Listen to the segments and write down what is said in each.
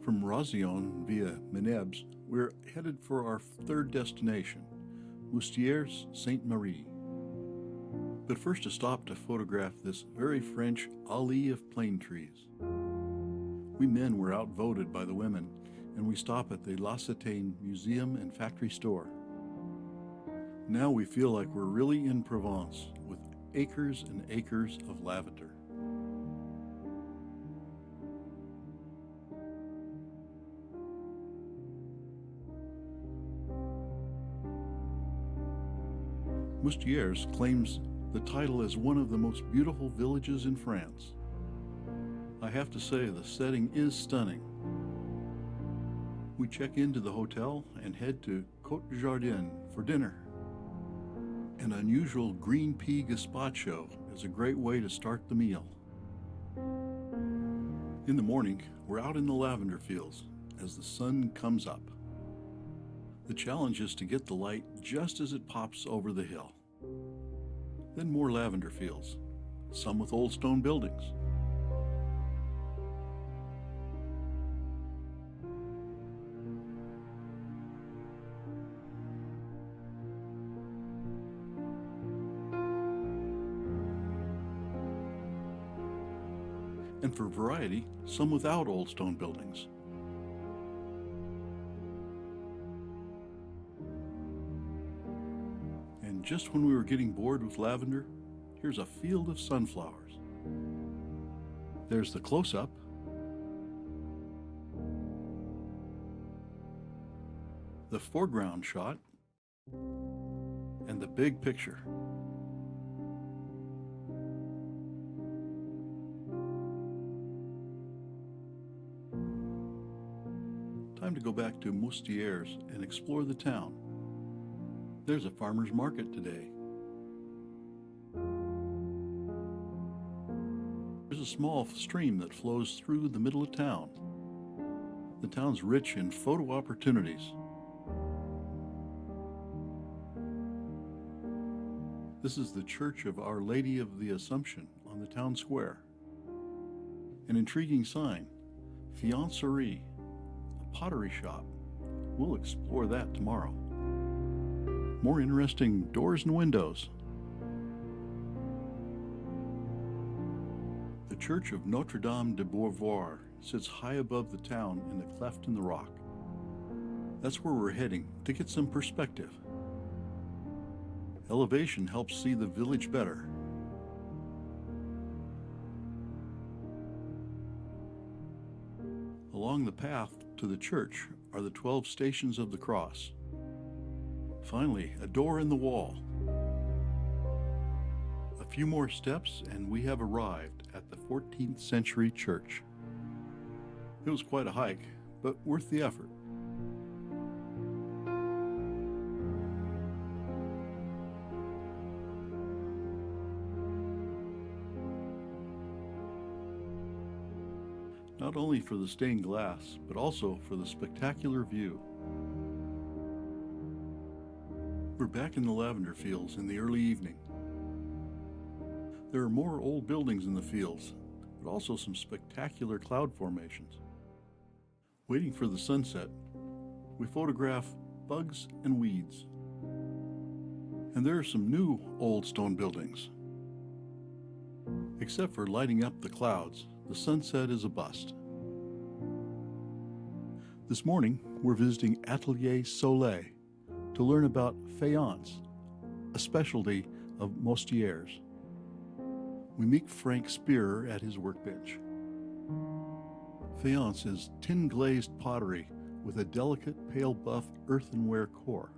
from Roussillon via Menebs, we're headed for our third destination, Moustiers-Sainte-Marie. But first a stop to photograph this very French allée of plane trees. We men were outvoted by the women, and we stop at the La Cité Museum and Factory Store. Now we feel like we're really in Provence, with acres and acres of lavender. Mostieres claims the title as one of the most beautiful villages in France. I have to say, the setting is stunning. We check into the hotel and head to Côte du Jardin for dinner. An unusual green pea gazpacho is a great way to start the meal. In the morning, we're out in the lavender fields as the sun comes up. The challenge is to get the light just as it pops over the hill. Then more lavender fields, some with old stone buildings. And for variety, some without old stone buildings. And just when we were getting bored with lavender, here's a field of sunflowers. There's the close-up, the foreground shot, and the big picture. Time to go back to Mostieres and explore the town. There's a farmer's market today. There's a small stream that flows through the middle of town. The town's rich in photo opportunities. This is the Church of Our Lady of the Assumption on the town square. An intriguing sign, Fiancerie, a pottery shop. We'll explore that tomorrow. More interesting doors and windows. The Church of Notre Dame de Beauvoir sits high above the town in a cleft in the rock. That's where we're heading to get some perspective. Elevation helps see the village better. Along the path to the church are the 12 Stations of the Cross. Finally, a door in the wall. A few more steps and we have arrived at the 14th century church. It was quite a hike, but worth the effort. Not only for the stained glass, but also for the spectacular view. We're back in the lavender fields in the early evening. There are more old buildings in the fields, but also some spectacular cloud formations. Waiting for the sunset, we photograph bugs and weeds. And there are some new old stone buildings. Except for lighting up the clouds, the sunset is a bust. This morning, we're visiting Atelier Soleil to learn about faience, a specialty of Mostieres. We meet Frank Spearer at his workbench. Faience is tin-glazed pottery with a delicate pale buff earthenware core.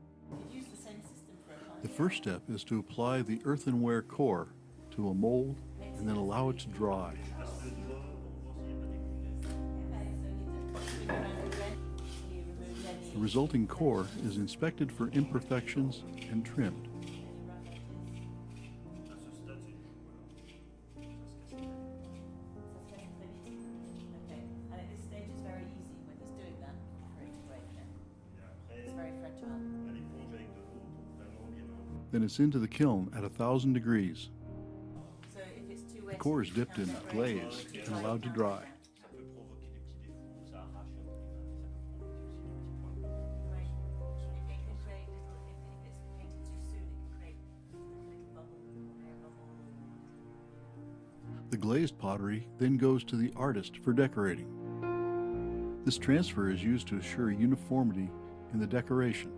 The first step is to apply the earthenware core to a mold and then allow it to dry. The resulting core is inspected for imperfections and trimmed. Then it's into the kiln at 1,000 degrees. The core is dipped in glaze and allowed to dry. The glazed pottery then goes to the artist for decorating. This transfer is used to assure uniformity in the decoration.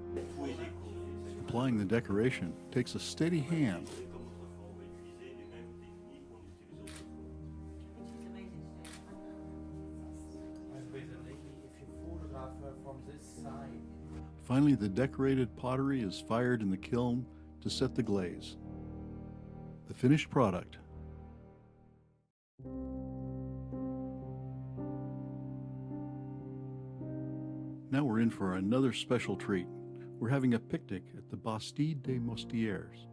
Applying the decoration takes a steady hand. Finally, the decorated pottery is fired in the kiln to set the glaze. The finished product. Now we're in for another special treat. We're having a picnic at the Bastide de Moustiers.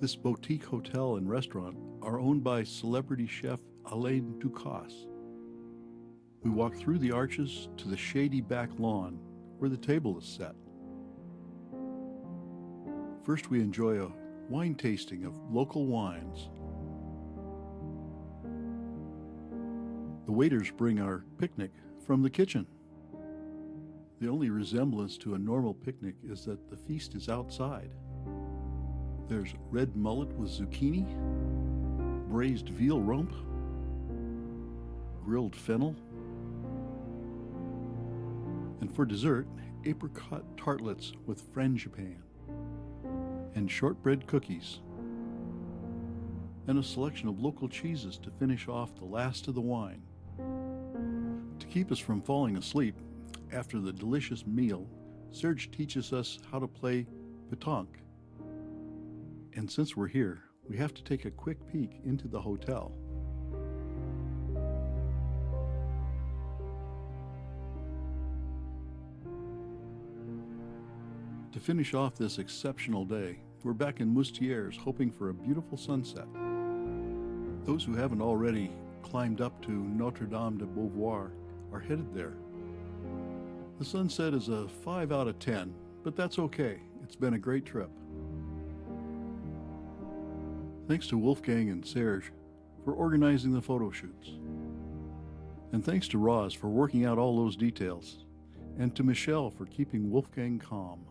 This boutique hotel and restaurant are owned by celebrity chef Alain Ducasse. We walk through the arches to the shady back lawn where the table is set. First, we enjoy a wine tasting of local wines. The waiters bring our picnic from the kitchen. The only resemblance to a normal picnic is that the feast is outside. There's red mullet with zucchini, braised veal rump, grilled fennel, and for dessert, apricot tartlets with frangipane, and shortbread cookies, and a selection of local cheeses to finish off the last of the wine. To keep us from falling asleep after the delicious meal, Serge teaches us how to play pétanque. And since we're here, we have to take a quick peek into the hotel. To finish off this exceptional day, we're back in Mostieres hoping for a beautiful sunset. Those who haven't already climbed up to Notre Dame de Beauvoir are headed there. The sunset is a 5 out of 10, but that's okay. It's been a great trip. Thanks to Wolfgang and Serge for organizing the photo shoots. And thanks to Roz for working out all those details. And to Michelle for keeping Wolfgang calm.